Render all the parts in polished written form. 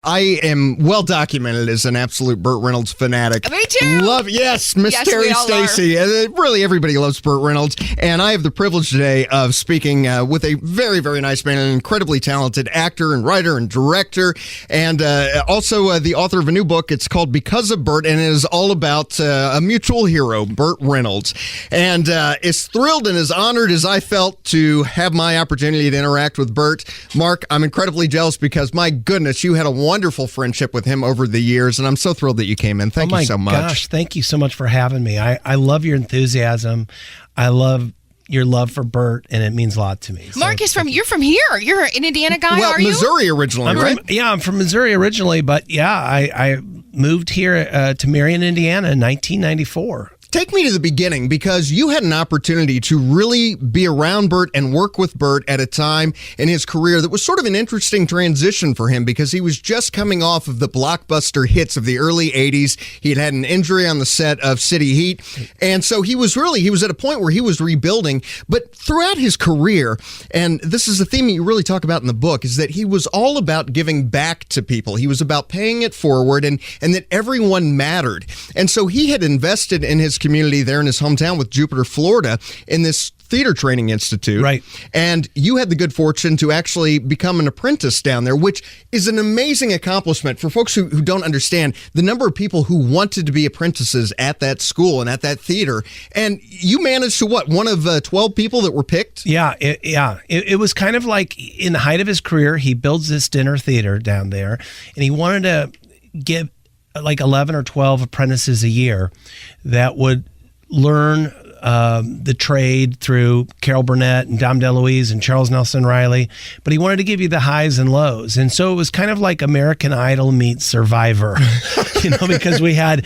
I am well documented as an absolute Burt Reynolds fanatic. Me too. Yes, Miss Yes, Terry we all Stacy. Really, everybody loves Burt Reynolds. And I have the privilege today of speaking with a very, very nice man, an incredibly talented actor and writer and director, and also the author of a new book. It's called Because of Burt, and it is all about a mutual hero, Burt Reynolds. And as thrilled and as honored as I felt to have my opportunity to interact with Burt, Mark, I'm incredibly jealous because, my goodness, you had a wonderful friendship with him over the years, and I'm so thrilled that you came in. Thank you so much. Oh my gosh, thank you so much for having me. I love your enthusiasm. I love your love for Burt, and it means a lot to me. Mark is you're from here. You're an Indiana guy, are you? Missouri originally, right? I'm from Missouri originally, but yeah, I moved here to Marion, Indiana in 1994. Take me to the beginning, because you had an opportunity to really be around Burt and work with Burt at a time in his career that was sort of an interesting transition for him, because he was just coming off of the blockbuster hits of the early 80s. He had had an injury on the set of City Heat. And so he was at a point where he was rebuilding. But throughout his career, and this is a theme that you really talk about in the book, is that he was all about giving back to people. He was about paying it forward, and that everyone mattered. And so he had invested in his community there in his hometown with Jupiter, Florida, in this theater training institute. Right. And you had the good fortune to actually become an apprentice down there, which is an amazing accomplishment for folks who don't understand the number of people who wanted to be apprentices at that school and at that theater. And you managed to, one of 12 people that were picked? Yeah. It was kind of like in the height of his career, he builds this dinner theater down there, and he wanted to give like 11 or 12 apprentices a year that would learn the trade through Carol Burnett and Dom DeLuise and Charles Nelson Riley, but he wanted to give you the highs and lows. And so it was kind of like American Idol meets Survivor, because we had,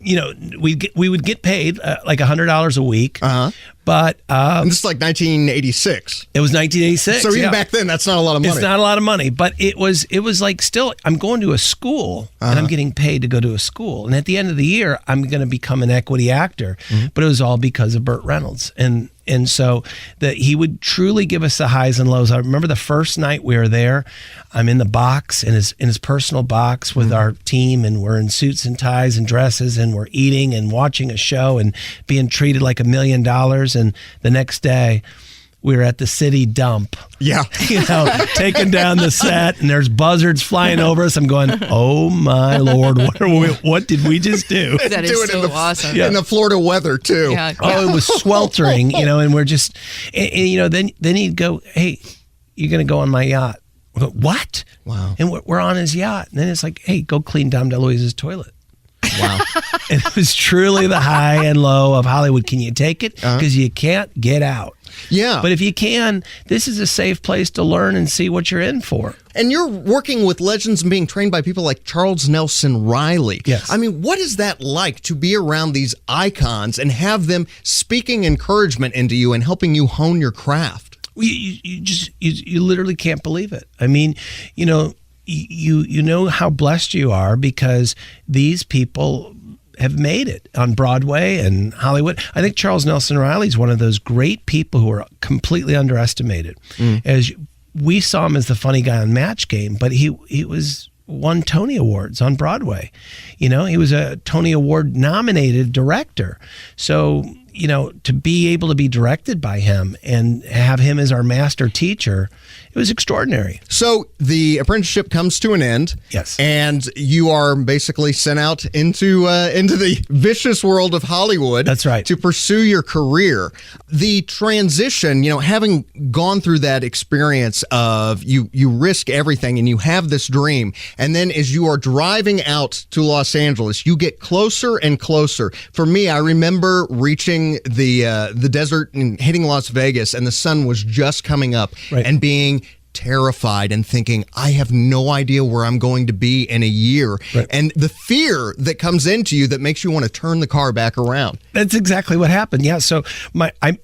we would get paid like $100 a week. Uh-huh. But and this is like 1986. It was 1986. So even back then, that's not a lot of money. It's not a lot of money, but it was like still, I'm going to a school and I'm getting paid to go to a school. And at the end of the year, I'm going to become an equity actor. Mm-hmm. But it was all because of Burt Reynolds. And so that he would truly give us the highs and lows. I remember the first night we were there, I'm in the box, in his personal box with our team, and we're in suits and ties and dresses, and we're eating and watching a show and being treated like $1 million. And the next day, we were at the city dump. Yeah. Taking down the set, and there's buzzards flying over us. I'm going, oh my Lord, what did we just do? That is so awesome. In the Florida weather, too. Yeah. Oh, it was sweltering, and we're just, then he'd go, hey, you're going to go on my yacht. We go, what? Wow. And we're on his yacht. And then it's like, hey, go clean Dom DeLuise's toilet. Wow. And it was truly the high and low of Hollywood. Can you take it? Because you can't get out. Yeah. But if you can, this is a safe place to learn and see what you're in for. And you're working with legends and being trained by people like Charles Nelson Riley. Yes. I mean, what is that like to be around these icons and have them speaking encouragement into you and helping you hone your craft? You literally can't believe it. I mean, you know how blessed you are because these people have made it on Broadway and Hollywood. I think Charles Nelson Riley is one of those great people who are completely underestimated. As we saw him as the funny guy on Match Game, but he won Tony Awards on Broadway. He was a Tony Award nominated director. So, to be able to be directed by him and have him as our master teacher, it was extraordinary. So the apprenticeship comes to an end. Yes. And you are basically sent out into the vicious world of Hollywood. That's right. To pursue your career. The transition, having gone through that experience of you risk everything and you have this dream. And then as you are driving out to Los Angeles, you get closer and closer. For me, I remember reaching the desert and hitting Las Vegas, and the sun was just coming up, right, and being terrified and thinking, I have no idea where I'm going to be in a year. Right. And the fear that comes into you that makes you want to turn the car back around. That's exactly what happened. Yeah. So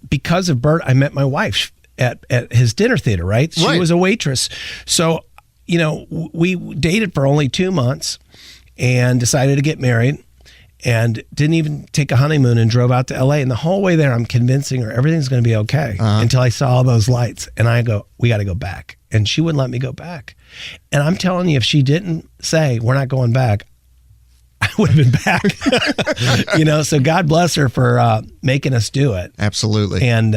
because of Burt, I met my wife at his dinner theater, right? She was a waitress. So, we dated for only 2 months and decided to get married. And didn't even take a honeymoon and drove out to L.A. And the whole way there, I'm convincing her everything's going to be okay until I saw all those lights. And I go, we got to go back. and she wouldn't let me go back. And I'm telling you, if she didn't say, we're not going back, I would have been back. So God bless her for making us do it. Absolutely. And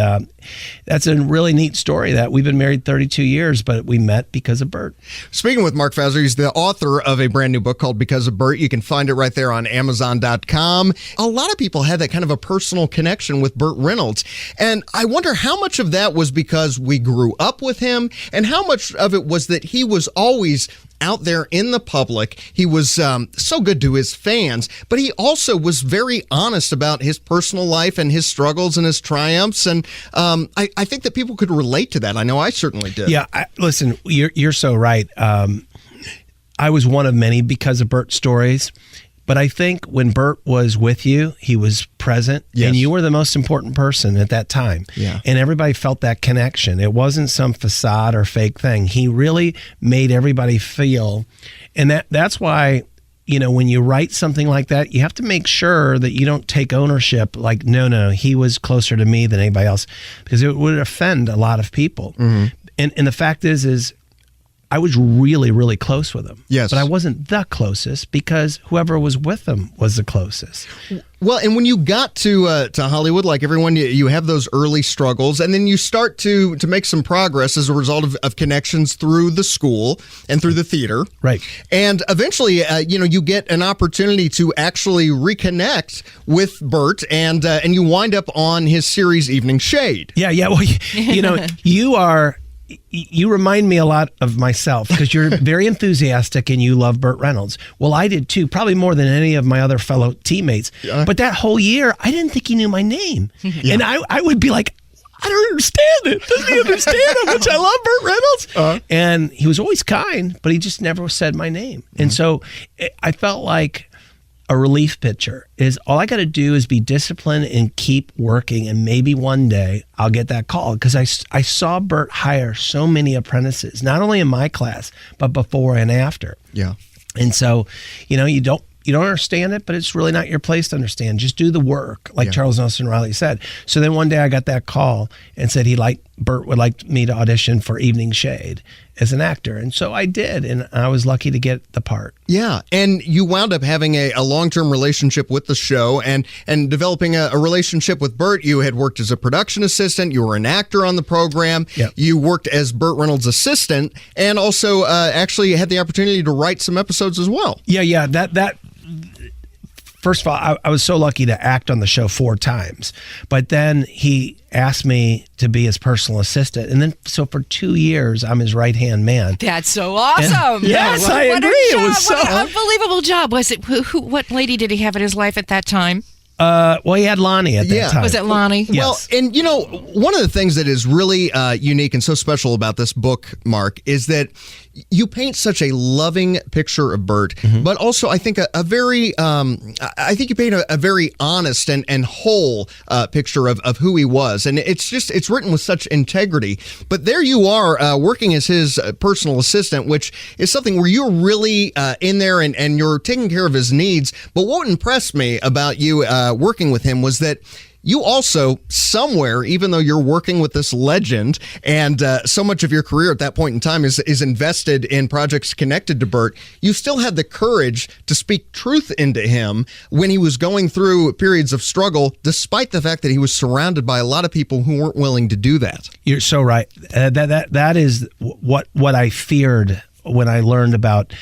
that's a really neat story that we've been married 32 years, but we met because of Burt. Speaking with Mark Fauser, he's the author of a brand new book called Because of Burt. You can find it right there on Amazon.com. A lot of people had that kind of a personal connection with Burt Reynolds. And I wonder how much of that was because we grew up with him and how much of it was that he was always out there in the public. He was so good to his fans, but he also was very honest about his personal life and his struggles and his triumphs. And I think that people could relate to that. I know I certainly did. Yeah, listen, you're so right. I was one of many Because of Burt stories. But I think when Burt was with you, he was present, and you were the most important person at that time. Yeah. And everybody felt that connection. It wasn't some facade or fake thing. He really made everybody feel, and that's why, when you write something like that, you have to make sure that you don't take ownership like, no, he was closer to me than anybody else, because it would offend a lot of people. Mm-hmm. And the fact is I was really, really close with him. Yes. But I wasn't the closest because whoever was with him was the closest. Well, and when you got to Hollywood, like everyone, you have those early struggles, and then you start to make some progress as a result of connections through the school and through the theater. Right. And eventually, you get an opportunity to actually reconnect with Burt, and you wind up on his series Evening Shade. Yeah. Well, you remind me a lot of myself because you're very enthusiastic and you love Burt Reynolds. Well, I did too, probably more than any of my other fellow teammates. But that whole year, I didn't think he knew my name. Yeah. And I would be like, I don't understand it. Doesn't he understand how much I love Burt Reynolds? And he was always kind, but he just never said my name. Mm-hmm. And so I felt like a relief pitcher is all I got to do is be disciplined and keep working, and maybe one day I'll get that call, because I saw Burt hire so many apprentices, not only in my class but before and after. Yeah. And so, you don't understand it, but it's really not your place to understand. Just do the work, like Charles Nelson Riley said. So then one day I got that call and said Burt would like me to audition for Evening Shade as an actor. And so I did, and I was lucky to get the part. Yeah, and you wound up having a long-term relationship with the show and developing a relationship with Burt. You had worked as a production assistant. You were an actor on the program. Yep. You worked as Burt Reynolds' assistant, and also actually had the opportunity to write some episodes as well. Yeah, that first of all, I was so lucky to act on the show 4 times, but then he asked me to be his personal assistant, and then so for 2 years I'm his right-hand man. That's so awesome. Yes, I agree. It was so what an unbelievable job. Was it? What lady did he have in his life at that time? Well, he had Lonnie at that time. Was it Lonnie? Well, Yes. and one of the things that is really unique and so special about this book, Mark, is that you paint such a loving picture of Burt, but also I think a very, I think you paint a very honest and whole picture of who he was. And it's written with such integrity. But there you are working as his personal assistant, which is something where you're really in there and you're taking care of his needs. But what impressed me about you working with him was that you also, somewhere, even though you're working with this legend and so much of your career at that point in time is invested in projects connected to Burt, you still had the courage to speak truth into him when he was going through periods of struggle, despite the fact that he was surrounded by a lot of people who weren't willing to do that. You're so right. That is what I feared when I learned about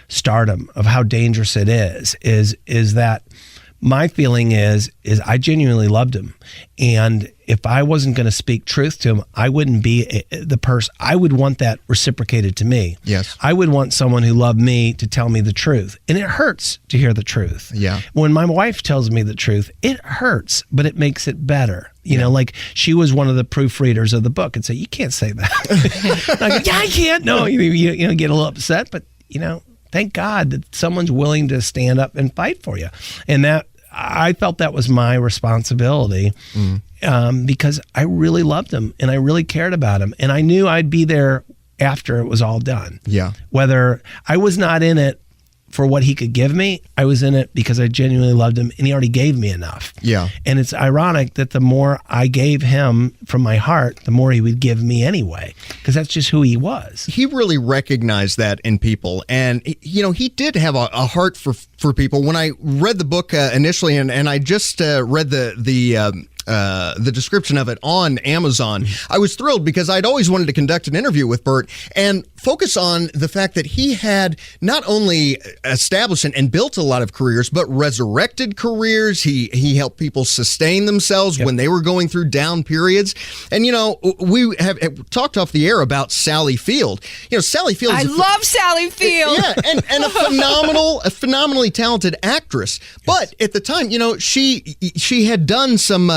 stardom, of how dangerous it is that my feeling is I genuinely loved him. And if I wasn't going to speak truth to him, I wouldn't be the person. I would want that reciprocated to me. Yes. I would want someone who loved me to tell me the truth. And it hurts to hear the truth. Yeah. When my wife tells me the truth, it hurts, but it makes it better. You know, like she was one of the proofreaders of the book and say, you can't say that. Like, yeah, I can't. No, you get a little upset, but thank God that someone's willing to stand up and fight for you. And that I felt that was my responsibility because I really loved him and I really cared about him. And I knew I'd be there after it was all done. Yeah. Whether I was not in it for what he could give me. I was in it because I genuinely loved him, and he already gave me enough. Yeah. And it's ironic that the more I gave him from my heart, the more he would give me anyway, because that's just who he was. He really recognized that in people. And, he did have a heart for people. When I read the book initially, and I just read the description of it on Amazon, I was thrilled because I'd always wanted to conduct an interview with Burt and focus on the fact that he had not only established and built a lot of careers, but resurrected careers. He helped people sustain themselves when they were going through down periods. And, we have talked off the air about Sally Field. Sally Field I love Sally Field. Yeah, and a phenomenally talented actress. But at the time, she had done some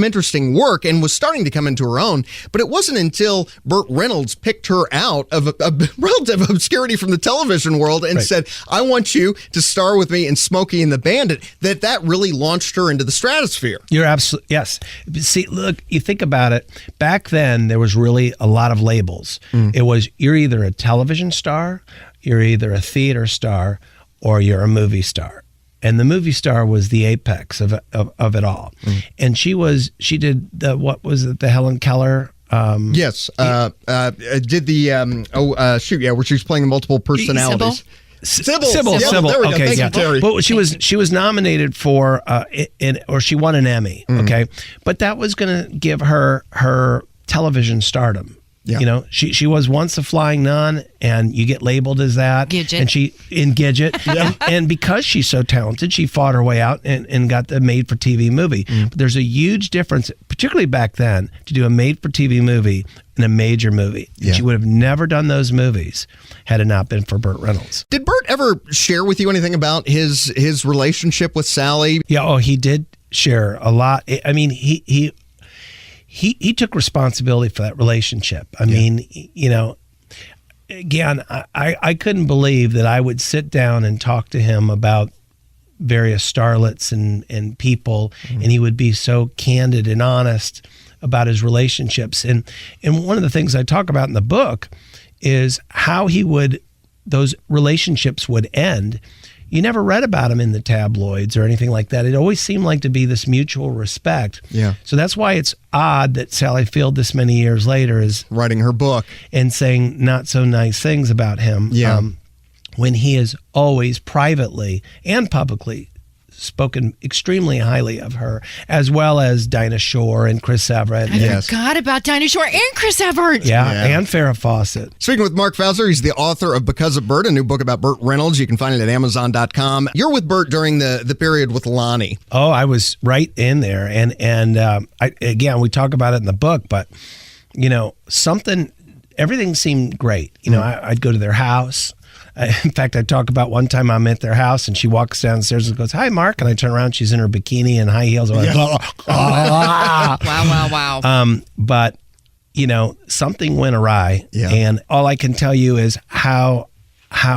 interesting work and was starting to come into her own. But it wasn't until Burt Reynolds picked her out of a relative obscurity from the television world and said, I want you to star with me in Smokey and the Bandit, that really launched her into the stratosphere. You're absolutely, yes. See, look, you think about it. Back then, there was really a lot of labels. It was, you're either a television star, you're either a theater star, or you're a movie star. And the movie star was the apex of it all. And she did the Helen Keller. Yes. Did the, where she was playing the multiple personalities. Sybil. There we go. Thank you, Terry. But she was nominated for, or she won an Emmy. Okay. But that was going to give her television stardom. Yeah. She was once a flying nun, and you get labeled as that. Gidget. And Gidget. And because she's so talented, she fought her way out and got the made-for-TV movie. But there's a huge difference, particularly back then, to do a made-for-TV movie and a major movie. Yeah. She would have never done those movies had it not been for Burt Reynolds. Did Burt ever share with you anything about his relationship with Sally? Yeah, he did share a lot. I mean, he took responsibility for that relationship. I mean, again, I couldn't believe that I would sit down and talk to him about various starlets and people, and he would be so candid and honest about his relationships. And one of the things I talk about in the book is how those relationships would end. You never read about him in the tabloids or anything like that. It always seemed like to be this mutual respect. Yeah. So that's why it's odd that Sally Field this many years later is writing her book and saying not so nice things about him. Yeah. When he has always privately and publicly spoken extremely highly of her, as well as Dinah Shore and Chris Everett. I forgot about Dinah Shore and Chris Everett. Yeah, and Farrah Fawcett. Speaking with Mark Fauser, he's the author of Because of Burt, a new book about Burt Reynolds. You can find it at Amazon.com. You're with Burt during the period with Lonnie. Oh, I was right in there. And again, we talk about it in the book, but, everything seemed great. I'd go to their house. In fact, I talk about one time I'm at their house and she walks downstairs and goes, "Hi, Mark." And I turn around, she's in her bikini and high heels. I'm like, Wow. But, something went awry. Yeah. And all I can tell you is how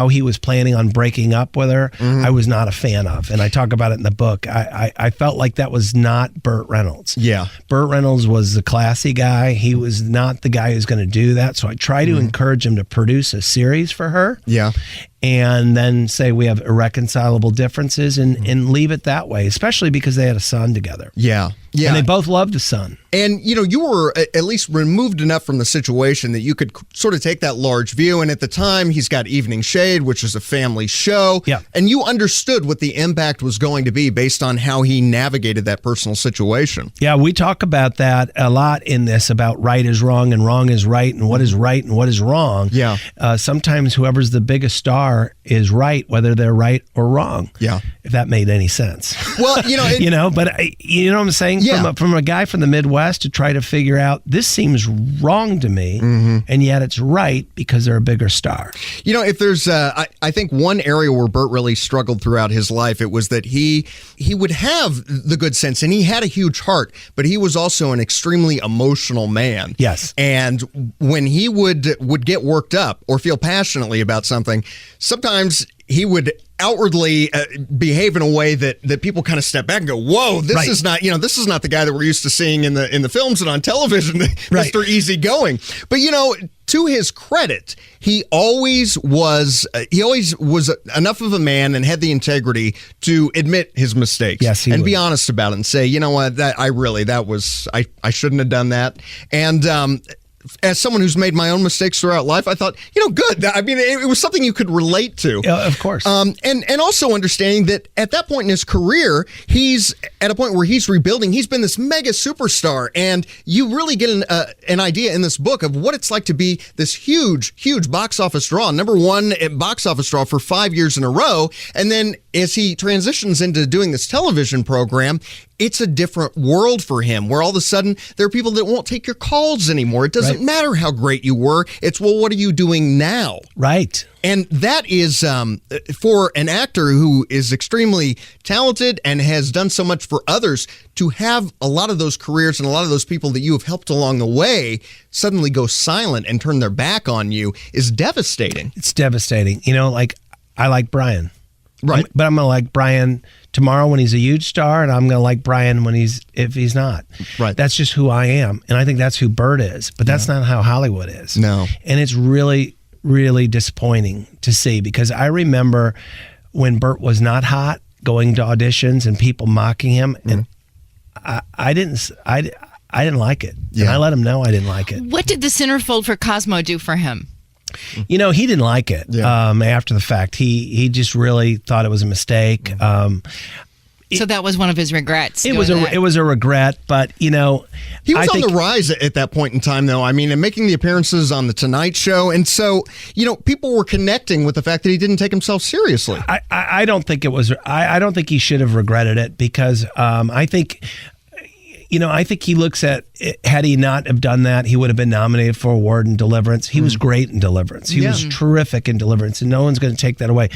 he was planning on breaking up with her, I was not a fan of. And I talk about it in the book. I felt like that was not Burt Reynolds. Yeah. Burt Reynolds was the classy guy. He was not the guy who's going to do that. So I try to encourage him to produce a series for her. Yeah. And then say we have irreconcilable differences and leave it that way, especially because they had a son together. Yeah. Yeah. And they both loved the son. And, you were at least removed enough from the situation that you could sort of take that large view. And at the time, he's got Evening Shade, which is a family show. Yeah. And you understood what the impact was going to be based on how he navigated that personal situation. Yeah, we talk about that a lot in this, about right is wrong and wrong is right and what is wrong. Yeah. Sometimes whoever's the biggest star is right, whether they're right or wrong. Yeah. If that made any sense. Well, but you know what I'm saying? Yeah. From a guy from the Midwest to try to figure out, this seems wrong to me, and yet it's right because they're a bigger star. If there's, I think one area where Burt really struggled throughout his life, it was that he would have the good sense and he had a huge heart, but he was also an extremely emotional man. Yes. And when he would get worked up or feel passionately about something, sometimes he would outwardly behave in a way that people kind of step back and go, whoa, this is not, this is not the guy that we're used to seeing in the films and on television, Mr. Easygoing. But, to his credit, he always was enough of a man and had the integrity to admit his mistakes. Yes, and be honest about it and say, you know what, I shouldn't have done that. And as someone who's made my own mistakes throughout life, I thought, good. I mean, it was something you could relate to. Of course. And also understanding that at that point in his career, he's at a point where he's rebuilding. He's been this mega superstar, and you really get an idea in this book of what it's like to be this huge, huge box office draw, #1 box office draw for 5 years in a row. And then as he transitions into doing this television program, it's a different world for him, where all of a sudden there are people that won't take your calls anymore. It doesn't matter how great you were. It's, well, what are you doing now? Right. And that is, for an actor who is extremely talented and has done so much for others, to have a lot of those careers and a lot of those people that you have helped along the way suddenly go silent and turn their back on you is devastating. It's devastating. I like Brian. Right. But I'm going to like Brian tomorrow when he's a huge star, and I'm going to like Brian if he's not. Right. That's just who I am. And I think that's who Burt is. But that's not how Hollywood is. No. And it's really, really disappointing to see, because I remember when Burt was not hot, going to auditions and people mocking him, and I didn't like it. Yeah. And I let him know I didn't like it. What did the centerfold for Cosmo do for him? He didn't like it. After the fact, he just really thought it was a mistake. So that was one of his regrets. It was a regret, but he was on the rise at that point in time, though. I mean, and making the appearances on the Tonight Show, and so people were connecting with the fact that he didn't take himself seriously. I don't think it was. I don't think he should have regretted it, because I think. I think he looks at it, had he not have done that, he would have been nominated for an award in Deliverance. He was great in Deliverance. He was terrific in Deliverance, and no one's going to take that away.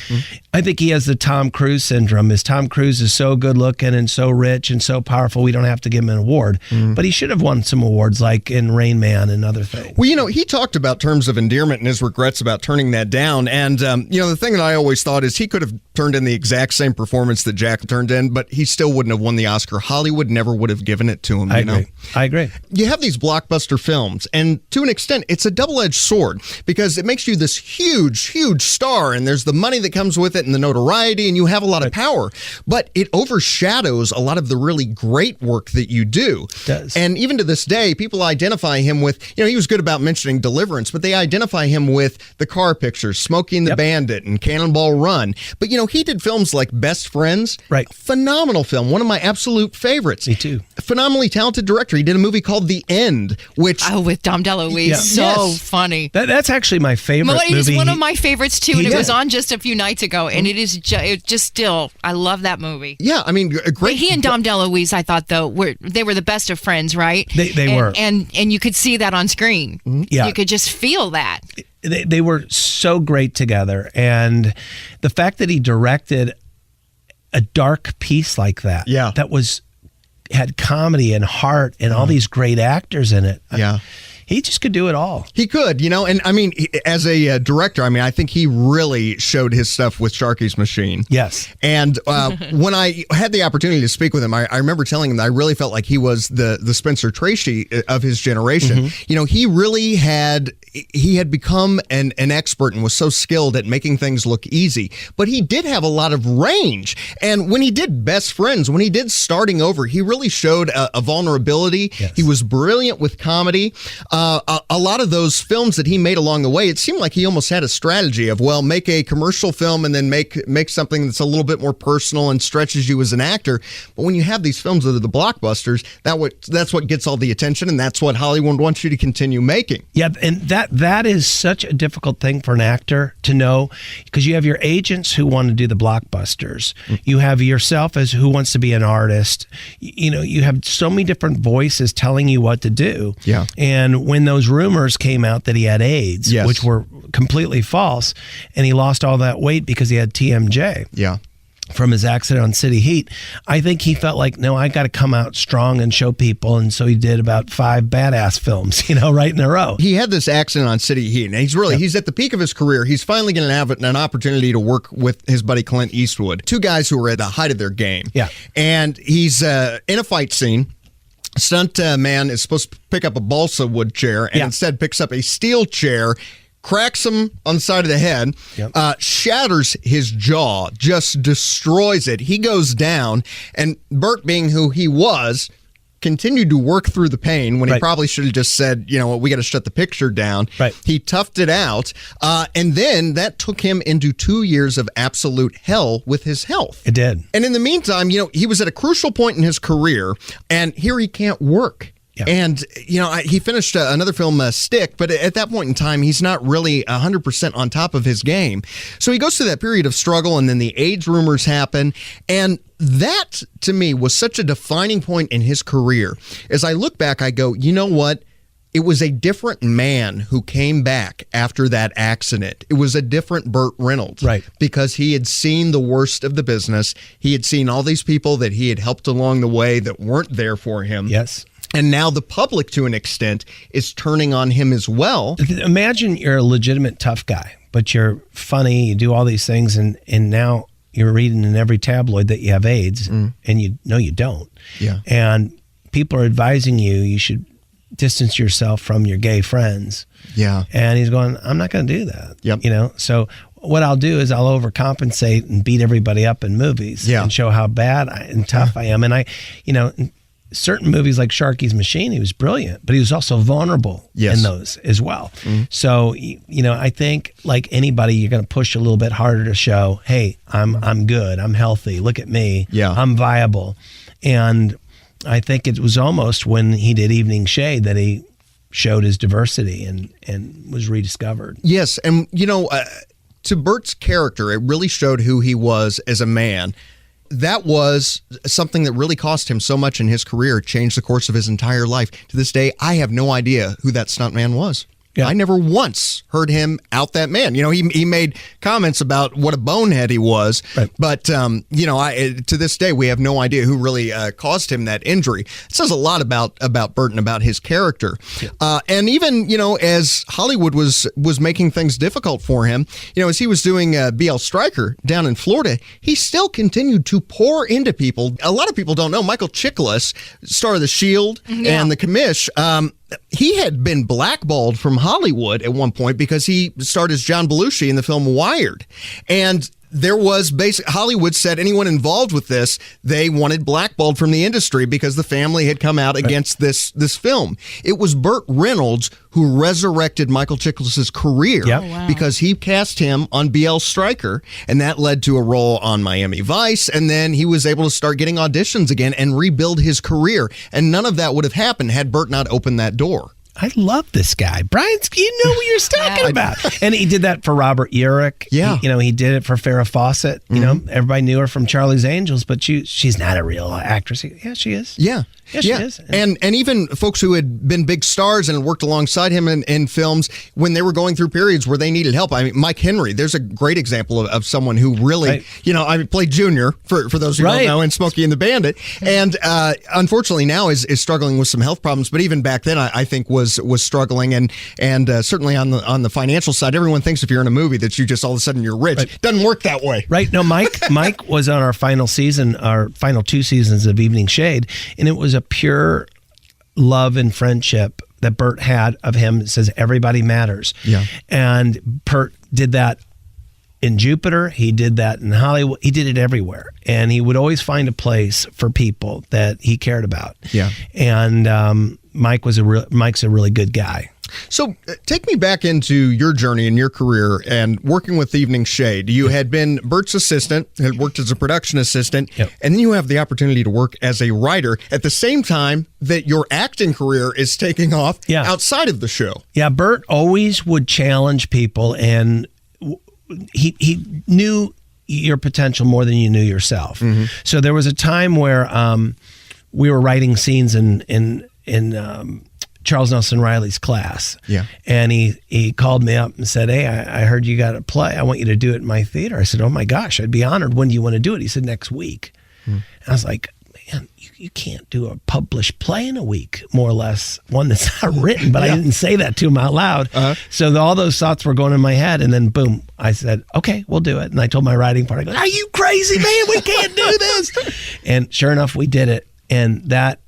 I think he has the Tom Cruise syndrome. Tom Cruise is so good looking and so rich and so powerful, we don't have to give him an award. But he should have won some awards, like in Rain Man and other things. Well, he talked about terms of endearment and his regrets about turning that down. And, the thing that I always thought is he could have turned in the exact same performance that Jack turned in, but he still wouldn't have won the Oscar. Hollywood never would have given it to him. I agree. You have these blockbuster films, and to an extent, it's a double-edged sword, because it makes you this huge, huge star, and there's the money that comes with it and the notoriety, and you have a lot of power. But it overshadows a lot of the really great work that you do. It does. And even to this day, people identify him with, he was good about mentioning Deliverance, but they identify him with the car pictures, Smokey and the Bandit and Cannonball Run. But, he did films like Best Friends. Right. Phenomenal film. One of my absolute favorites. Me too. Phenomenally talented director. He did a movie called The End, which... Oh, with Dom DeLuise. So funny. That's actually my favorite movie. It is one of my favorites, too, and it was on just a few nights ago, and it is just still... I love that movie. Yeah, I mean, great... He and Dom DeLuise, I thought, though, they were the best of friends, right? They were. And you could see that on screen. Yeah. You could just feel that. They were so great together, and the fact that he directed a dark piece like that, that had comedy and heart and all these great actors in it. Yeah. He just could do it all. He could, and I mean, as a director, I mean, I think he really showed his stuff with Sharky's Machine. Yes. And when I had the opportunity to speak with him, I remember telling him that I really felt like he was the Spencer Tracy of his generation. He really had become an expert and was so skilled at making things look easy. But he did have a lot of range. And when he did Best Friends, when he did Starting Over, he really showed a vulnerability. Yes. He was brilliant with comedy. A lot of those films that he made along the way, it seemed like he almost had a strategy of, make a commercial film and then make something that's a little bit more personal and stretches you as an actor. But when you have these films that are the blockbusters, that's what gets all the attention, and that's what Hollywood wants you to continue making. Yeah, and that is such a difficult thing for an actor to know, because you have your agents who want to do the blockbusters. You have yourself as who wants to be an artist. You have so many different voices telling you what to do. Yeah. And when those rumors came out that he had AIDS, which were completely false, and he lost all that weight because he had TMJ. Yeah. from his accident on City Heat, I think he felt like, no, I got to come out strong and show people. And so he did about 5 badass films, right in a row. He had this accident on City Heat, and he's at the peak of his career. He's finally going to have an opportunity to work with his buddy Clint Eastwood, 2 guys who are at the height of their game. Yeah. And he's in a fight scene. Stunt man is supposed to pick up a balsa wood chair, and instead picks up a steel chair, cracks him on the side of the head, shatters his jaw, just destroys it. He goes down, and Burt, being who he was, continued to work through the pain when he probably should have just said, we got to shut the picture down. Right. He toughed it out, and then that took him into 2 years of absolute hell with his health. It did. And in the meantime, he was at a crucial point in his career, and here he can't work. Yeah. And, he finished another film, Stick, but at that point in time, he's not really 100% on top of his game. So he goes through that period of struggle, and then the AIDS rumors happen. And that, to me, was such a defining point in his career. As I look back, I go, you know what? It was a different man who came back after that accident. It was a different Burt Reynolds. Right. Because he had seen the worst of the business. He had seen all these people that he had helped along the way that weren't there for him. Yes. And now the public, to an extent, is turning on him as well. Imagine you're a legitimate tough guy, but you're funny, you do all these things, and now you're reading in every tabloid that you have AIDS, and you don't. Yeah. And people are advising you should distance yourself from your gay friends. Yeah. And he's going, I'm not going to do that. Yep. So what I'll do is I'll overcompensate and beat everybody up in movies and show how bad and tough I am. And certain movies like Sharky's Machine, he was brilliant, but he was also vulnerable in those as well. So, I think like anybody, you're going to push a little bit harder to show, hey, I'm good, I'm healthy, look at me, I'm viable. And I think it was almost when he did Evening Shade that he showed his diversity and was rediscovered. Yes, and to Burt's character, it really showed who he was as a man. That was something that really cost him so much in his career, changed the course of his entire life. To this day, I have no idea who that stuntman was. Yeah. I never once heard him out that man. He made comments about what a bonehead he was, but to this day we have no idea who really caused him that injury. It says a lot about Burt and about his character, and even as Hollywood was making things difficult for him, as he was doing BL Stryker down in Florida, he still continued to pour into people. A lot of people don't know Michael Chiklis, star of The Shield and The Commish. He had been blackballed from Hollywood at one point because he starred as John Belushi in the film Wired. And there was Hollywood said anyone involved with this, they wanted blackballed from the industry because the family had come out against this film. It was Burt Reynolds who resurrected Michael Chiklis' career because he cast him on BL Stryker, and that led to a role on Miami Vice, and then he was able to start getting auditions again and rebuild his career. And none of that would have happened had Burt not opened that door. I love this guy. Brian, you know what you're talking about. And he did that for Robert Urich. Yeah. He did it for Farrah Fawcett. Everybody knew her from Charlie's Angels, but she's not a real actress. Yeah, she is. Yeah. Yeah, she is. And even folks who had been big stars and worked alongside him in films when they were going through periods where they needed help. I mean, Mike Henry, there's a great example of someone who really, I played Junior, for those who don't know, in Smokey and the Bandit. And unfortunately now is struggling with some health problems. But even back then, I think was struggling. And certainly on the financial side, everyone thinks if you're in a movie that you just all of a sudden you're rich. Right. Doesn't work that way. Right. No, Mike was on our final 2 seasons of Evening Shade. And it was a pure love and friendship that Burt had of him. It says everybody matters. Yeah. And Burt did that in Jupiter. He did that in Hollywood. He did it everywhere. And he would always find a place for people that he cared about. Yeah. And Mike's a really good guy. So take me back into your journey in your career and working with Evening Shade. You had been Burt's assistant, had worked as a production assistant, and then you have the opportunity to work as a writer at the same time that your acting career is taking off outside of the show. Yeah, Burt always would challenge people, and he knew your potential more than you knew yourself. Mm-hmm. So there was a time where we were writing scenes in Charles Nelson Riley's class. Yeah. And he called me up and said, hey, I heard you got a play. I want you to do it in my theater. I said, oh my gosh, I'd be honored. When do you want to do it? He said, next week. And I was like, man, you can't do a published play in a week, more or less, one that's not written, but I didn't say that to him out loud. So all those thoughts were going in my head, and then boom, I said, okay, we'll do it. And I told my writing partner, I go, are you crazy, man? We can't do this. And sure enough, we did it. And that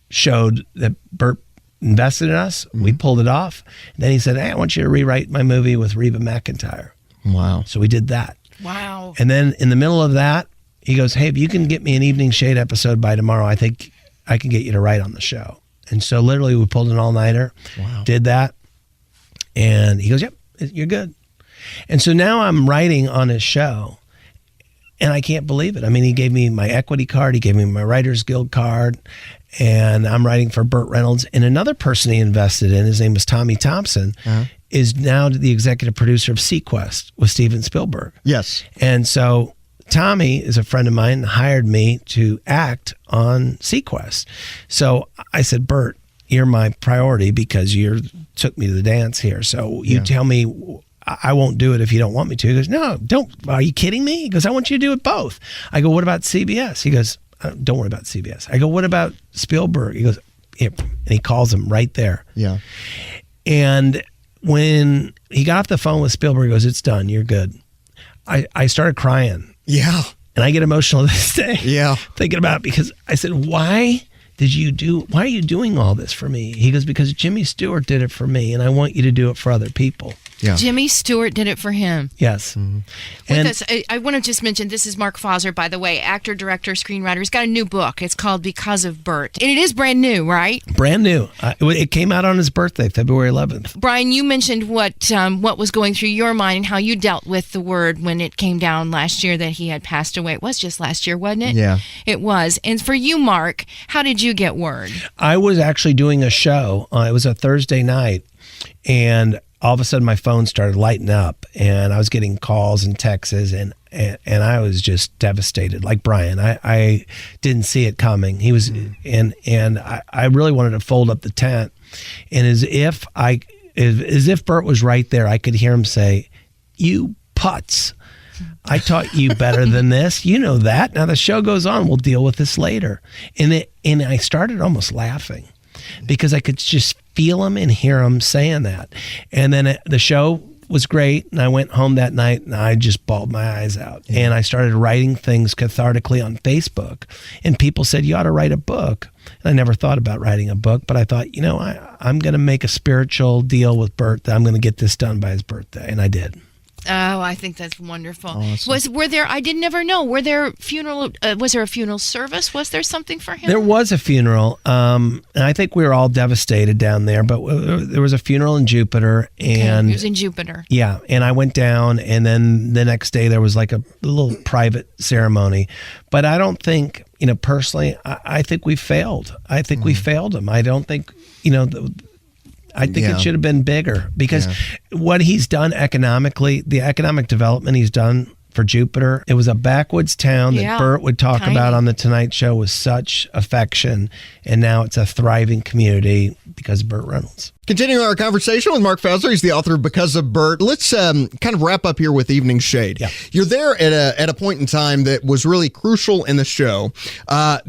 showed that Burt invested in us. We pulled it off. And then he said, hey, I want you to rewrite my movie with Reba McEntire. Wow. So we did that. Wow. And then in the middle of that, he goes, hey, if you can get me an Evening Shade episode by tomorrow, I think I can get you to write on the show. And so literally we pulled an all-nighter, did that. And he goes, yep, you're good. And so now I'm writing on his show, and I can't believe it. I mean, he gave me my equity card. He gave me my Writers Guild card. And I'm writing for Burt Reynolds. And another person he invested in, his name was Tommy Thompson, is now the executive producer of Sequest with Steven Spielberg. Yes. And so Tommy is a friend of mine and hired me to act on Sequest. So I said, Burt, you're my priority because you took me to the dance here. So you tell me I won't do it if you don't want me to. He goes, no, don't. Are you kidding me? He goes, I want you to do it both. I go, what about CBS? He goes, don't worry about CBS. I go, what about Spielberg? He goes, and he calls him right there. Yeah. And when he got off the phone with Spielberg, he goes, it's done. You're good. I started crying. Yeah. And I get emotional this day. Yeah. Thinking about it, because I said, why are you doing all this for me? He goes, because Jimmy Stewart did it for me, and I want you to do it for other people. Yeah. Jimmy Stewart did it for him. Yes. With us, I want to just mention, this is Mark Fauser, by the way, actor, director, screenwriter. He's got a new book. It's called Because of Burt. And it is brand new, right? Brand new. It came out on his birthday, February 11th. Brian, you mentioned what was going through your mind and how you dealt with the word when it came down last year that he had passed away. It was just last year, wasn't it? Yeah. It was. And for you, Mark, how did you get word? I was actually doing a show. It was a Thursday night, and all of a sudden my phone started lighting up, and I was getting calls and texts, and I was just devastated. Like Brian, I didn't see it coming. He was, and I really wanted to fold up the tent, and as if Burt was right there, I could hear him say, "You putz, I taught you better than this. You know that. Now the show goes on. We'll deal with this later." And I started almost laughing, because I could just feel him and hear him saying that. And then the show was great, and I went home that night and I just bawled my eyes out. And I started writing things cathartically on Facebook, and people said, you ought to write a book. And I never thought about writing a book, but I thought, I'm going to make a spiritual deal with Burt that I'm going to get this done by his birthday, and I did. Oh, I think that's wonderful. Awesome. Was there? I didn't never know. Was there a funeral service? Was there something for him? There was a funeral, and I think we were all devastated down there. But there was a funeral in Jupiter, and he was in Jupiter. Yeah, and I went down, and then the next day there was like a little private ceremony. But I don't think, personally, I think we failed. I think we failed him. I don't think, I think it should have been bigger, because what he's done economically, the economic development he's done for Jupiter, it was a backwoods town that Burt would talk about on The Tonight Show with such affection, and now it's a thriving community because of Burt Reynolds. Continuing our conversation with Mark Fauser, he's the author of Because of Burt. Let's kind of wrap up here with Evening Shade. Yeah. You're there at a point in time that was really crucial in the show,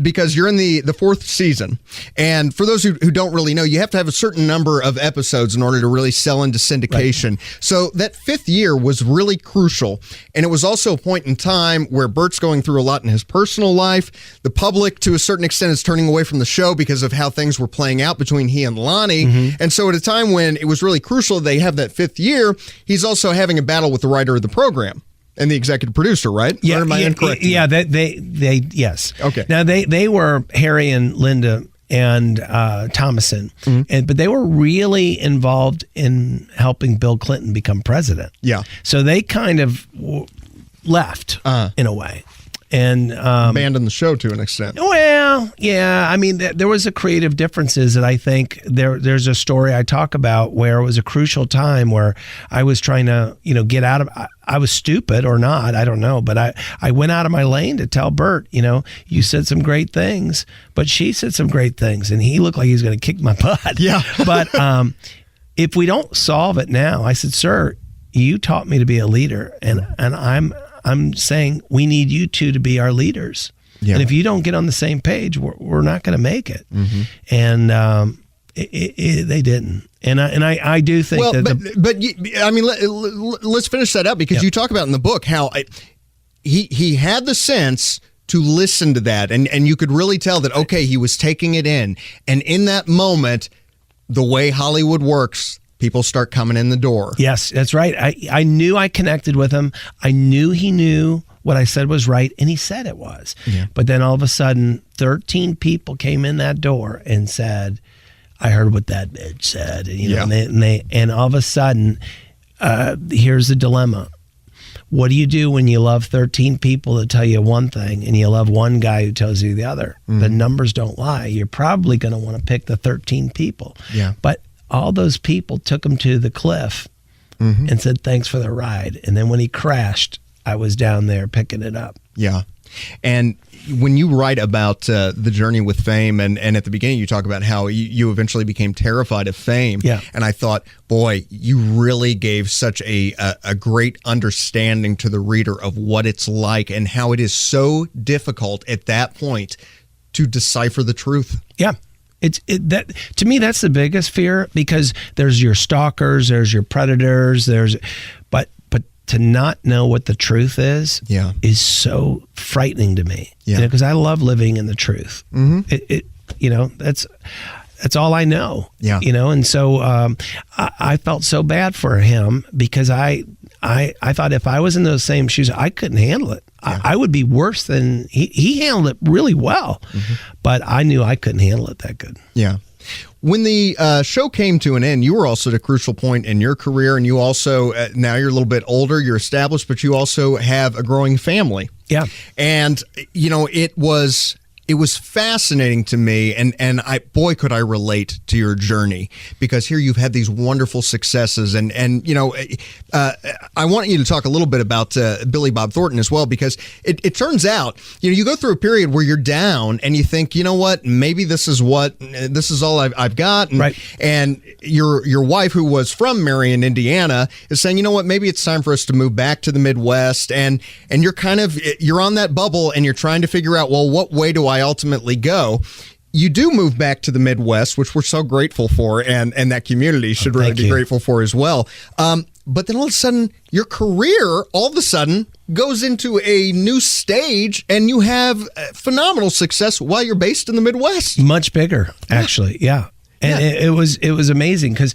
because you're in the fourth season. And for those who don't really know, you have to have a certain number of episodes in order to really sell into syndication. Right. So that fifth year was really crucial. And it was also a point in time where Burt's going through a lot in his personal life. The public, to a certain extent, is turning away from the show because of how things were playing out between he and Lonnie. Mm-hmm. And so at a time when it was really crucial they have that fifth year, he's also having a battle with the writer of the program and the executive producer, right? Yeah, or am I incorrect? Yeah, they yes. Okay. Now they were Harry and Linda and Thomason, but they were really involved in helping Bill Clinton become president. Yeah. So they kind of left in a way. And abandoned the show to an extent. Well, yeah. I mean, there was a creative differences that I think there's a story I talk about where it was a crucial time where I was trying to, get out of. I was stupid or not, I don't know, but I went out of my lane to tell Burt, you said some great things, but she said some great things, and he looked like he was going to kick my butt. Yeah. But if we don't solve it now, I said, sir, you taught me to be a leader, and I'm saying we need you two to be our leaders. Yeah. And if you don't get on the same page, we're not going to make it. Mm-hmm. And they didn't. And I do think let's finish that up, because you talk about in the book how he had the sense to listen to that, and you could really tell that, okay, he was taking it in. And in that moment, the way Hollywood works, people start coming in the door. Yes, that's right. I knew I connected with him. I knew he knew what I said was right, and he said it was. Yeah. But then all of a sudden, 13 people came in that door and said, I heard what that bitch said. And all of a sudden, here's the dilemma. What do you do when you love 13 people that tell you one thing and you love one guy who tells you the other? Mm-hmm. The numbers don't lie. You're probably going to want to pick the 13 people. Yeah. But all those people took him to the cliff and said, thanks for the ride. And then when he crashed, I was down there picking it up. Yeah. And when you write about the journey with fame, and at the beginning you talk about how you eventually became terrified of fame. Yeah. And I thought, boy, you really gave such a great understanding to the reader of what it's like and how it is so difficult at that point to decipher the truth. Yeah. That to me, that's the biggest fear, because there's your stalkers, there's your predators, but to not know what the truth is so frightening to me. Yeah. Because I love living in the truth. Mm-hmm. That's all I know. Yeah. And so I felt so bad for him, because I thought if I was in those same shoes, I couldn't handle it. Yeah. I would be worse than he handled it really well, but I knew I couldn't handle it that good. Yeah. When the show came to an end, you were also at a crucial point in your career, and you also, now you're a little bit older, you're established, but you also have a growing family. Yeah. And, it was fascinating to me, and could I relate to your journey, because here you've had these wonderful successes, and I want you to talk a little bit about Billy Bob Thornton as well, because it turns out, you go through a period where you're down and you think, you know what, maybe this is all I've got, and, right. And your wife, who was from Marion, Indiana, is saying, you know what, maybe it's time for us to move back to the Midwest, and you're on that bubble, and you're trying to figure out, well, what way do I ultimately go? You do move back to the Midwest, which we're so grateful for, and that community should really be grateful for as well. But then all of a sudden, your career goes into a new stage, and you have phenomenal success while you're based in the Midwest. Much bigger, actually. Yeah. And it was amazing, because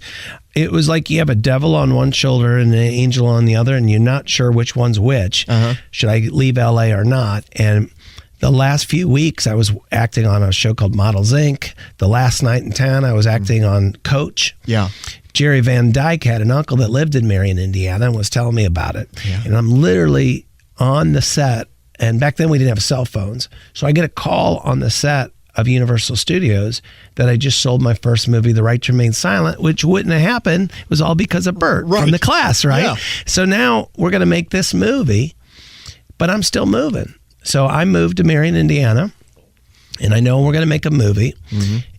it was like you have a devil on one shoulder and an angel on the other, and you're not sure which one's which. Should I leave LA or not? And the last few weeks, I was acting on a show called Models Inc. The last night in town, I was acting on Coach. Yeah. Jerry Van Dyke had an uncle that lived in Marion, Indiana, and was telling me about it. Yeah. And I'm literally on the set, and back then we didn't have cell phones. So I get a call on the set of Universal Studios that I just sold my first movie, The Right to Remain Silent, which wouldn't have happened. It was all because of Burt from the class, right? Yeah. So now we're going to make this movie, but I'm still moving. So I moved to Marion, Indiana, and I know we're going to make a movie,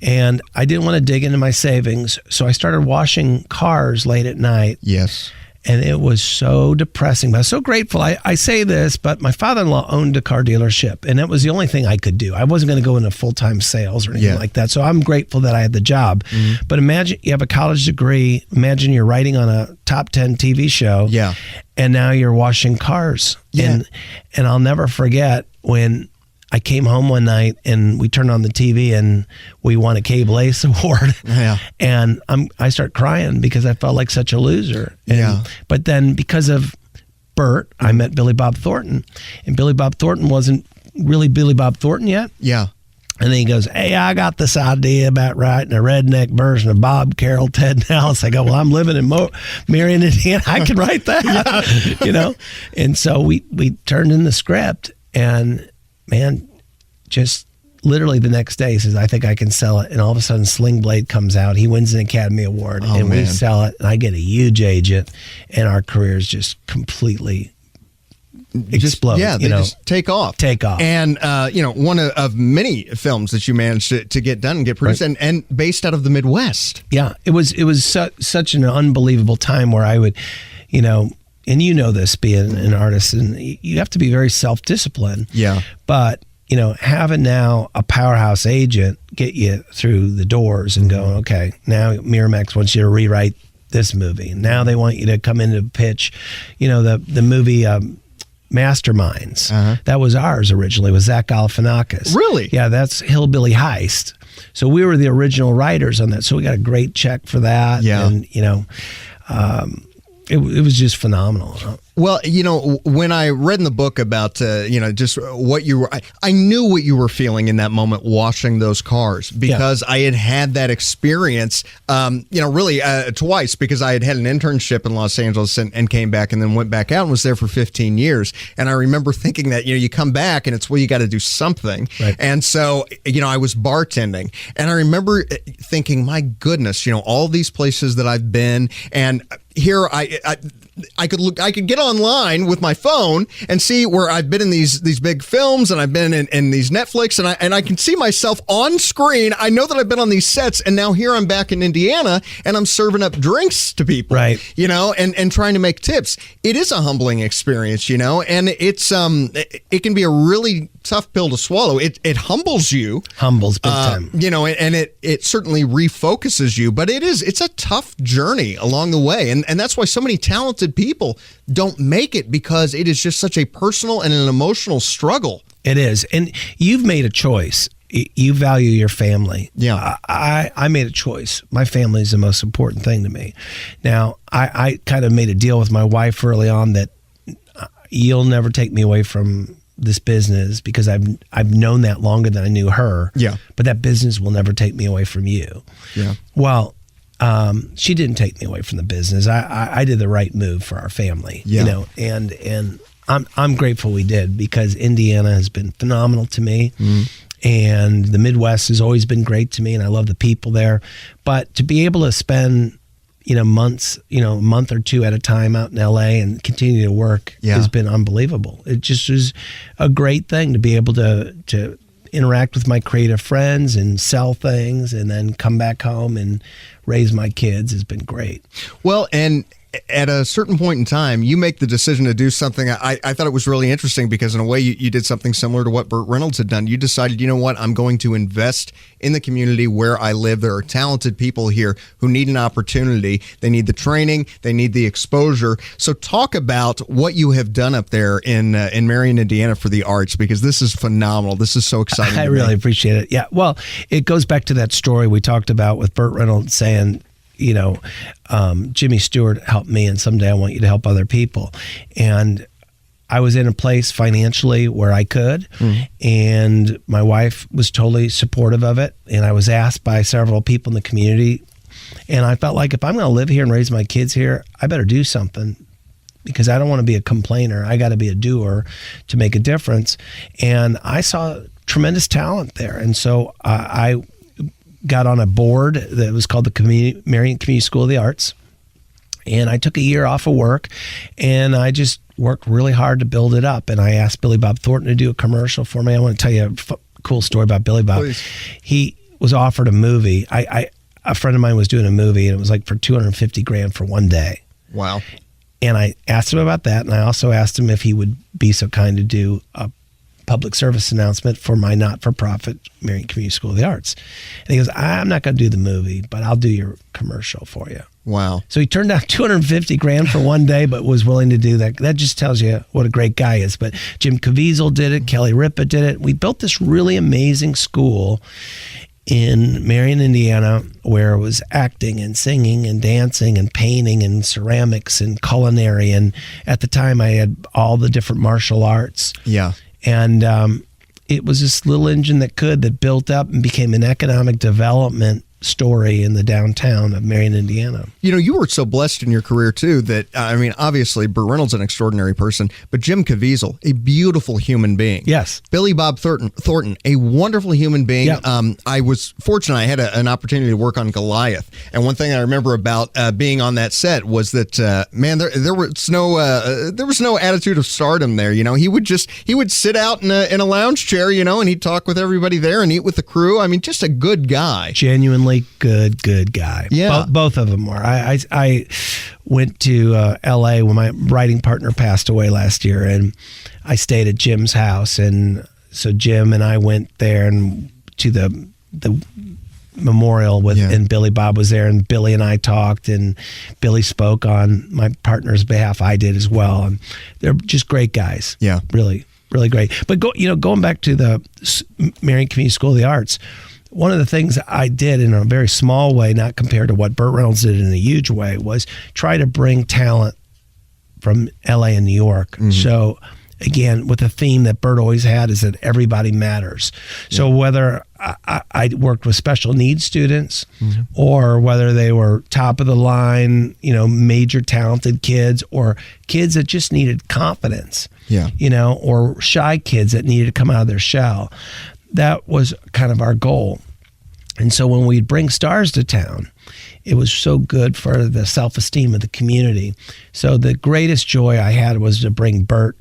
and I didn't want to dig into my savings, so I started washing cars late at night. Yes. And it was so depressing, but I was so grateful. I say this, but my father-in-law owned a car dealership, and that was the only thing I could do. I wasn't going to go into full-time sales or anything like that, so I'm grateful that I had the job. But imagine you have a college degree. Imagine you're writing on a top 10 TV show, and now you're washing cars. Yeah. And I'll never forget when I came home one night and we turned on the TV and we won a Cable Ace Award. Yeah. And I start crying because I felt like such a loser. But then because of Burt, I met Billy Bob Thornton. And Billy Bob Thornton wasn't really Billy Bob Thornton yet. Yeah. And then he goes, hey, I got this idea about writing a redneck version of Bob, Carol, Ted, and Alice. I go, well, I'm living in Marion, Indiana. I can write that, And so we turned in the script. And man, just literally the next day he says, I think I can sell it. And all of a sudden Sling Blade comes out. He wins an Academy Award and we sell it. And I get a huge agent and our careers just completely explode. Just take off. And, one of many films that you managed to get done and get produced and based out of the Midwest. Yeah, it was such an unbelievable time where I would, and this being an artist, and you have to be very self-disciplined. Yeah. But, having now a powerhouse agent get you through the doors and go, okay, now Miramax wants you to rewrite this movie. Now they want you to come in to pitch, the movie Masterminds. That was ours originally, with Zach Galifianakis. Really? Yeah, that's Hillbilly Heist. So we were the original writers on that. So we got a great check for that. Yeah. And, it was just phenomenal. Well, when I read in the book about, just what you were, I knew what you were feeling in that moment washing those cars because I had that experience, really twice, because I had an internship in Los Angeles and came back and then went back out and was there for 15 years. And I remember thinking that, you come back and it's, you got to do something. Right. And so, I was bartending and I remember thinking, my goodness, all these places that I've been, and here I could get online with my phone and see where I've been in these big films and I've been in these Netflix and I can see myself on screen. I know that I've been on these sets and now here I'm back in Indiana and I'm serving up drinks to people, right? And trying to make tips. It is a humbling experience, and it's it can be a really tough pill to swallow. It humbles you, big time, and it certainly refocuses you, but it's a tough journey along the way, and that's why so many talented people don't make it, because it is just such a personal and an emotional struggle. It is. And you've made a choice. You value your family. Yeah. I made a choice. My family is the most important thing to me. Now, I kind of made a deal with my wife early on that you'll never take me away from this business, because I've known that longer than I knew her. Yeah. But that business will never take me away from you. Yeah. Well, she didn't take me away from the business. I did the right move for our family, and I'm grateful we did, because Indiana has been phenomenal to me, and the Midwest has always been great to me, and I love the people there. But to be able to spend, months, a month or two at a time out in LA and continue to work has been unbelievable. It just was a great thing to be able to interact with my creative friends and sell things and then come back home and raise my kids has been great. Well, and at a certain point in time, you make the decision to do something. I thought it was really interesting, because in a way you did something similar to what Burt Reynolds had done. You decided, I'm going to invest in the community where I live. There are talented people here who need an opportunity. They need the training. They need the exposure. So talk about what you have done up there in Marion, Indiana for the arts, because this is phenomenal. This is so exciting. I really appreciate it. Yeah. Well, it goes back to that story we talked about with Burt Reynolds saying, Jimmy Stewart helped me, and someday I want you to help other people. And I was in a place financially where I could, and my wife was totally supportive of it. And I was asked by several people in the community, and I felt like if I'm going to live here and raise my kids here, I better do something, because I don't want to be a complainer. I got to be a doer to make a difference. And I saw tremendous talent there. And so I got on a board that was called the Marion Community School of the Arts. And I took a year off of work, and I just worked really hard to build it up. And I asked Billy Bob Thornton to do a commercial for me. I want to tell you a cool story about Billy Bob. Please. He was offered a movie. A friend of mine was doing a movie, and it was like for $250,000 for one day. Wow. And I asked him about that, and I also asked him if he would be so kind to do a public service announcement for my not-for-profit Marion Community School of the Arts. And he goes, I'm not going to do the movie, but I'll do your commercial for you. Wow. So he turned down $250,000 for one day, but was willing to do that. That just tells you what a great guy is. But Jim Caviezel did it. Kelly Ripa did it. We built this really amazing school in Marion, Indiana, where it was acting and singing and dancing and painting and ceramics and culinary. And at the time, I had all the different martial arts. Yeah. And it was this little engine that built up and became an economic development story in the downtown of Marion, Indiana. You know, you were so blessed in your career, too, that, I mean, obviously, Burt Reynolds an extraordinary person, but Jim Caviezel, a beautiful human being. Yes. Billy Bob Thornton, a wonderful human being. Yep. I was fortunate. I had an opportunity to work on Goliath. And one thing I remember about being on that set was that, man, there was no attitude of stardom there. You know, he would sit out in a lounge chair, you know, and he'd talk with everybody there and eat with the crew. I mean, just a good guy. Genuinely good guy. Yeah. Both of them were. I went to L.A. when my writing partner passed away last year, and I stayed at Jim's house, and so Jim and I went there and to the memorial with, and Billy Bob was there, and Billy and I talked, and Billy spoke on my partner's behalf. I did as well, and they're just great guys. Yeah, really great. But going back to the Marion Community School of the Arts, one of the things I did in a very small way, not compared to what Burt Reynolds did in a huge way, was try to bring talent from LA and New York. Mm-hmm. So again, with the theme that Burt always had is that everybody matters. So whether I worked with special needs students, mm-hmm. or whether they were top of the line, you know, major talented kids, or kids that just needed confidence, you know, or shy kids that needed to come out of their shell. That was kind of our goal. And so when we'd bring stars to town, it was so good for the self-esteem of the community. So the greatest joy I had was to bring Burt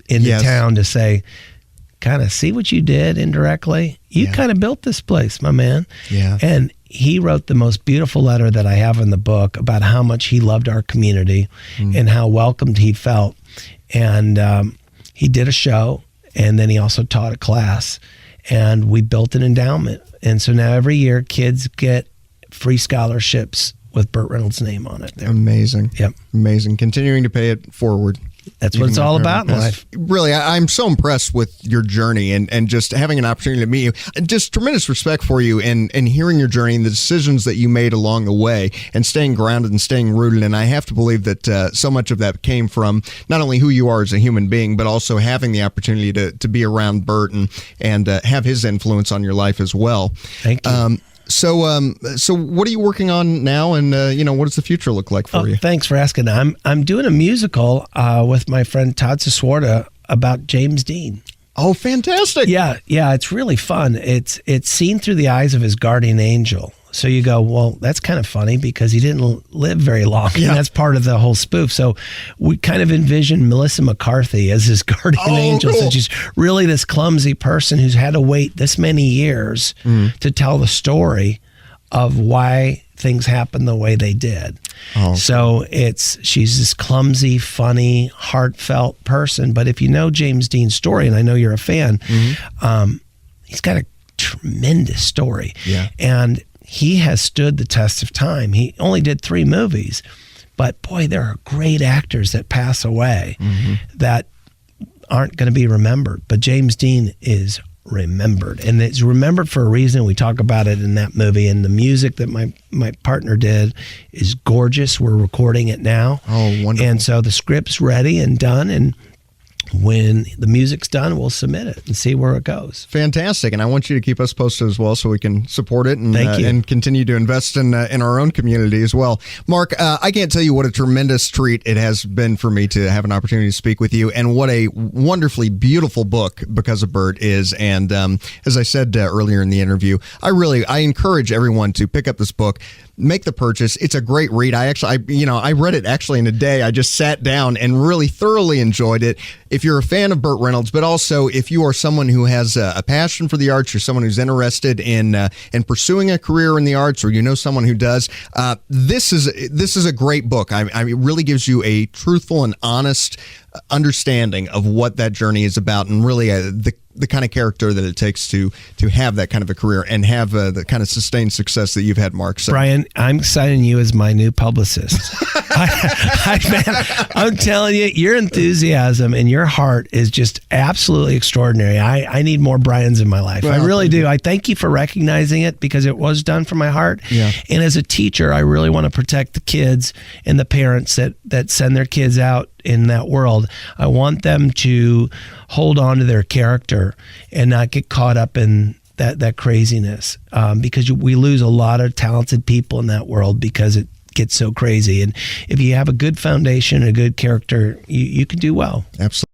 into town to say, kind of see what you did indirectly. You kind of built this place, my man. Yeah. And he wrote the most beautiful letter that I have in the book about how much he loved our community and how welcomed he felt. And he did a show, and then he also taught a class. And we built an endowment. And so now every year kids get free scholarships with Burt Reynolds' name on it. There. Amazing. Yep. Amazing. Continuing to pay it forward. That's what it's all about in life. Really, I'm so impressed with your journey and just having an opportunity to meet you. And just tremendous respect for you and hearing your journey and the decisions that you made along the way and staying grounded and staying rooted. And I have to believe that so much of that came from not only who you are as a human being, but also having the opportunity to be around Burt and have his influence on your life as well. Thank you. So what are you working on now, and what does the future look like for you? Thanks for asking. I'm doing a musical with my friend Todd Siswarda about James Dean. Oh, fantastic! Yeah, it's really fun. It's seen through the eyes of his guardian angel. So you go, well, that's kind of funny because he didn't live very long, and that's part of the whole spoof. So we kind of envision Melissa McCarthy as his guardian angel. Cool. So she's really this clumsy person who's had to wait this many years to tell the story of why things happened the way they did. Oh. So she's this clumsy, funny, heartfelt person. But if you know James Dean's story, and I know you're a fan, he's got a tremendous story. Yeah. And he has stood the test of time. He only did 3 movies, but boy, there are great actors that pass away that aren't going to be remembered. But James Dean is remembered, and it's remembered for a reason. We talk about it in that movie, and the music that my partner did is gorgeous. We're recording it now. Oh, wonderful. And so the script's ready and done, and when the music's done, we'll submit it and see where it goes. Fantastic. And I want you to keep us posted as well so we can support it and continue to invest in our own community as well. Mark, I can't tell you what a tremendous treat it has been for me to have an opportunity to speak with you, and what a wonderfully beautiful book Because of Burt is. And as I said earlier in the interview, I encourage everyone to pick up this book. Make the purchase. It's a great read. I read it actually in a day. I just sat down and really thoroughly enjoyed it. If you're a fan of Burt Reynolds, but also if you are someone who has a passion for the arts, or someone who's interested in pursuing a career in the arts, or you know someone who does, this is a great book. It really gives you a truthful and honest understanding of what that journey is about, and really the kind of character that it takes to have that kind of a career and have the kind of sustained success that you've had, Mark. So. Brian, I'm signing you as my new publicist. I'm telling you, your enthusiasm and your heart is just absolutely extraordinary. I need more Brians in my life. Well, I really do. I thank you for recognizing it, because it was done from my heart. Yeah. And as a teacher, I really want to protect the kids and the parents that send their kids out in that world. I want them to hold on to their character and not get caught up in that craziness, because we lose a lot of talented people in that world because it gets so crazy. And if you have a good foundation, a good character, you can do well. Absolutely.